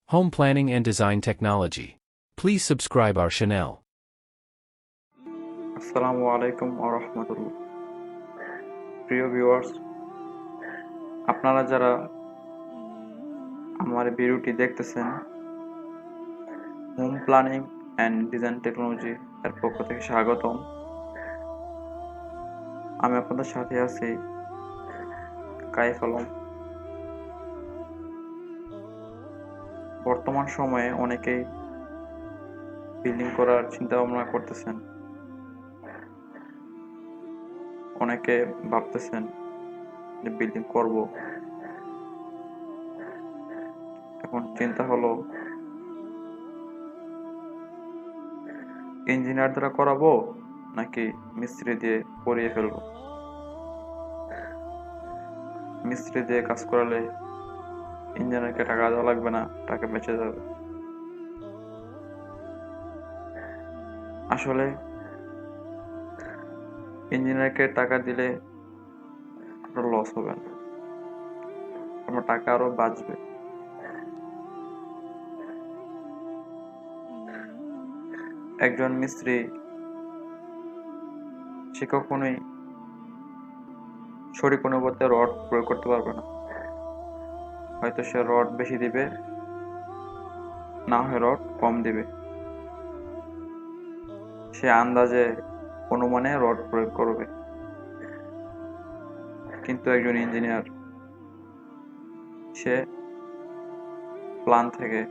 home planning and design technology. Please subscribe our channel. আসসালামু আলাইকুম ওয়া রাহমাতুল্লাহ। প্রিয় ভিউয়ার্স, আপনারা যারা আমার ভিডিওটি দেখতেছেন, home planning and design technology এর পক্ষ থেকে স্বাগতম। আমি আপনাদের সাথে আছি কাইফ আলম। বর্তমান সময়ে অনেকেই বিল্ডিং করার চিন্তা ভাবনা করতেছেন, অনেকে ভাবতেছেন যে বিল্ডিং করব। এখন চিন্তা হলো ইঞ্জিনিয়ার দ্বারা করাবো নাকি মিস্ত্রি দিয়ে করিয়ে ফেলবো। মিস্ত্রি দিয়ে কাজ করালে ইঞ্জিনিয়ারকে টাকা দেওয়া লাগবে না, টাকা বেঁচে যাবে। আসলে ইঞ্জিনিয়ারকে টাকা দিলে আপনার লস হবে না, আপনার টাকা আরো বাঁচবে। একজন মিস্ত্রি সে কখনোই সঠিক অনুপাতে রড প্রয়োগ করতে পারবে না। হয়তো সে রড বেশি দিবে, না হয় রড কম দিবে। সে আন্দাজে অনুমানে রড প্রয়োগ করবে। কিন্তু একজন ইঞ্জিনিয়ার সে প্ল্যান থেকে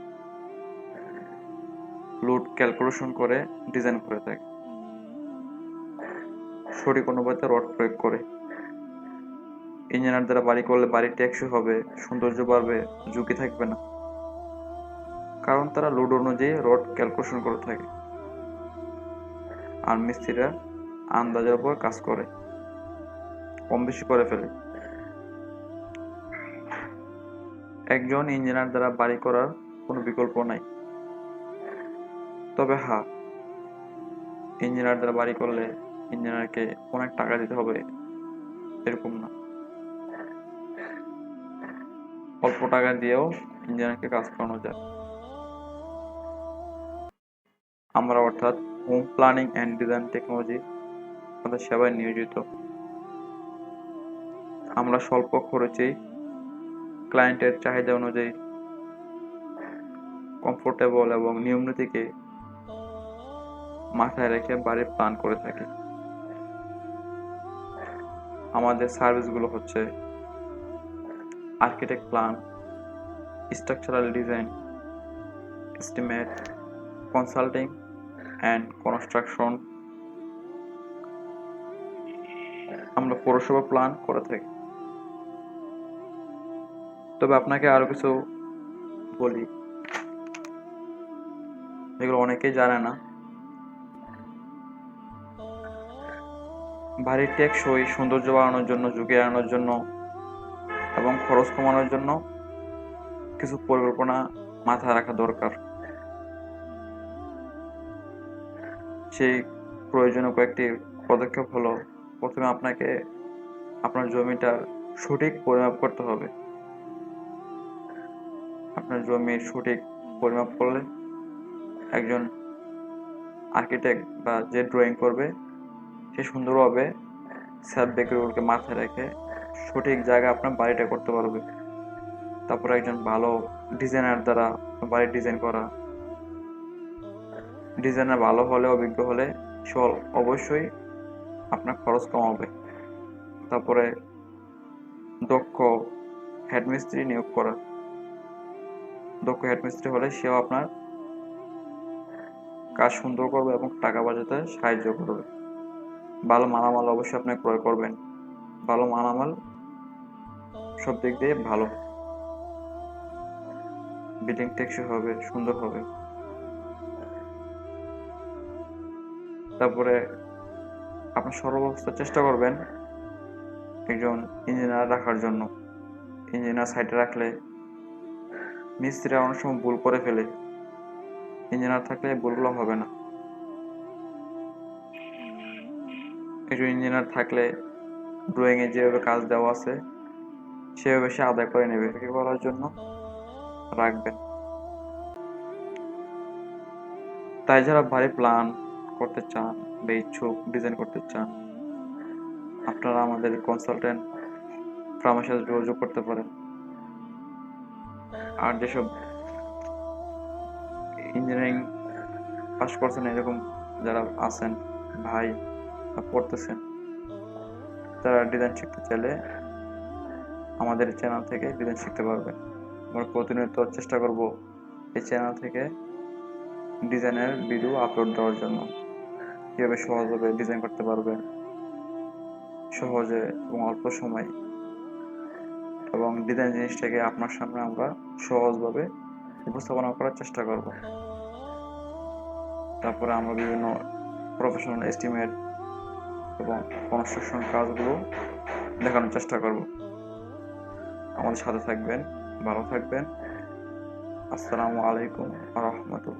লোড ক্যালকুলেশন করে ডিজাইন করে থাকে, সঠিক অনুপাতে রড প্রয়োগ করে। ইঞ্জিনিয়ার দ্বারা বাড়ি করলে বাড়ি টেকসই হবে, সৌন্দর্য বাড়বে, ঝুঁকি থাকবে না, কারণ তারা লোড অনুযায়ী রড ক্যালকুলেশন করে থাকে। আর মিস্ত্রিরা আন্দাজের উপর কাজ করে, কম বেশি করে ফেলে। একজন ইঞ্জিনিয়ার দ্বারা বাড়ি করার কোনো বিকল্প নাই। তবে হ্যাঁ, ইঞ্জিনিয়ার দ্বারা বাড়ি করলে ইঞ্জিনিয়ারকে অনেক টাকা দিতে হবে এরকম না, অল্প টাকা দিয়েও ইঞ্জিনিয়ারকে কাজ করানো যায়। আমরা অর্থাৎ home planning and design technology আমাদের সেবায় নিয়োজিত। আমরা স্বল্প খরচেই ক্লায়েন্টের চাহিদা অনুযায়ী কমফোর্টেবল এবং নিয়মনীতিকে মাথায় রেখে বাড়ির প্ল্যান করে থাকি। আমাদের সার্ভিসগুলো হচ্ছে architect plan, structural design, estimate, consulting and construction. আমরা পৌরসভা প্ল্যান করে থাকি। তবে আপনাকে আরো কিছু বলি, এগুলো অনেকেই জানে না। বাড়ির টেকসই সৌন্দর্য বাড়ানোর জন্য, ঝুঁকি এড়ানোর জন্য এবং খরচ কমানোর জন্য কিছু পরিকল্পনা মাথায় রাখা দরকার। সেই প্রয়োজনীয় কয়েকটি পদক্ষেপ হলো, প্রথমে আপনাকে আপনার জমিটার সঠিক পরিমাপ করতে হবে। আপনার জমির সঠিক পরিমাপ করলে একজন আর্কিটেক্ট বা যে ড্রয়িং করবে সে সুন্দরভাবে সেটব্যাকগুলোকে মাথায় রেখে সঠিক জায়গায় আপনার বাড়িটা করতে পারবে। তারপরে একজন ভালো ডিজাইনার দ্বারা বাড়ি ডিজাইন করা, ডিজাইনার ভালো হলে, অভিজ্ঞ হলে সে অবশ্যই আপনার খরচ কমাবে। তারপরে দক্ষ হেডমিস্ত্রি নিয়োগ করা, দক্ষ হেডমিস্ত্রি হলে সেও আপনার কাজ সুন্দর করবে এবং টাকা বাঁচাতে সাহায্য করবে। ভালো মালামাল অবশ্যই আপনি ক্রয় করবেন। ভালো মালামাল সব দিক দিয়ে ভালো, বিল্ডিং টেকসই হবে, সুন্দর হবে। তারপরে আপনি সর্বাবস্থা চেষ্টা করবেন একজন ইঞ্জিনিয়ার রাখার জন্য। ইঞ্জিনিয়ার সাইডে রাখলে মিস্ত্রিরা অনেক সময় ভুল করে ফেলে, ইঞ্জিনিয়ার থাকলে ভুলগুলো হবে না। একজন ইঞ্জিনিয়ার থাকলে ড্রয়িং এ যেভাবে কাজ দেওয়া আছে সেভাবে সে আদায় করে নেবে, করার জন্য রাখবেন। তাই যারা ভারী প্ল্যান করতে চান বা ইচ্ছুক ডিজাইন করতে চান, আপনারা আমাদের কনসালটেন্ট ফার্মের সাথে যোগাযোগ করতে পারেন। আর যেসব ইঞ্জিনিয়ারিং পাস করছেন এরকম যারা আছেন ভাই বা পড়তেছেন, তারা ডিজাইন শিখতে চাইলে আমাদের চ্যানেল থেকে ডিজাইন শিখতে পারবেন। আমরা প্রতিনিয়ত চেষ্টা করব এই চ্যানেল থেকে ডিজাইনের ভিডিও আপলোড দেওয়ার জন্য, কীভাবে সহজভাবে ডিজাইন করতে পারবেন সহজে এবং অল্প সময়, এবং ডিজাইন জিনিসটাকে আপনার সামনে আমরা সহজভাবে উপস্থাপনা করার চেষ্টা করব। তারপরে আমরা বিভিন্ন প্রফেশনাল এস্টিমেট এবং কনস্ট্রাকশন কাজগুলো দেখানোর চেষ্টা করব। আমাদের সাথে থাকবেন, ভালো থাকবেন। আসসালামু আলাইকুম ওয়া রাহমাতুল্লাহ।